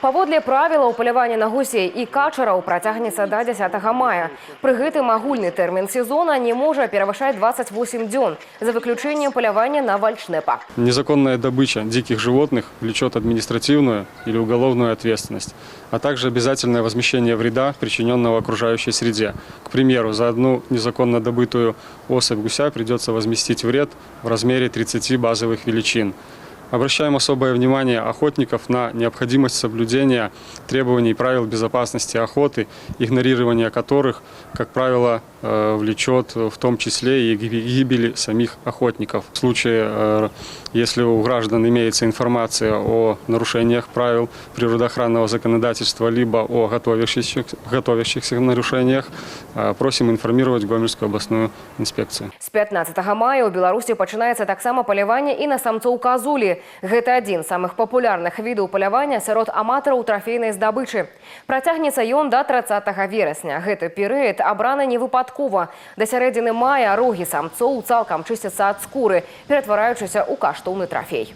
Паводле правілаў палявання на гусей і качараў працягнецца до 10 мая. Пры гэтым агульны тэрмін сезона не можа перавышаць 28 дзён, за выключением палявання на вальшнепа. Незаконная добыча диких животных влечет административную или уголовную ответственность, а также обязательное возмещение вреда, причиненного окружающей среде. К примеру, за одну незаконно добытую особь гуся придется возместить вред в размере 30 базовых величин. Обращаем особое внимание охотников на необходимость соблюдения требований и правил безопасности охоты, игнорирование которых, как правило, влечет в том числе и гибели самих охотников. В случае, если у граждан имеется информация о нарушениях правил природоохранного законодательства либо о готовящихся нарушениях, просим информировать Гомельскую областную инспекцию. С 15 мая у Беларусі пачынаецца таксама паляванне і на самцоў казулі. Гэта адзін з самых папулярных відаў палявання сярод аматараў трафейнай здабычы. Працягнецца ён да 30 верасня. Гэты перыяд абраны не выпадкова. Да сярэдзіны мая рогі самцоў цалкам чысцяцца ад скуры, ператвараючыся ў каштоўны трафей.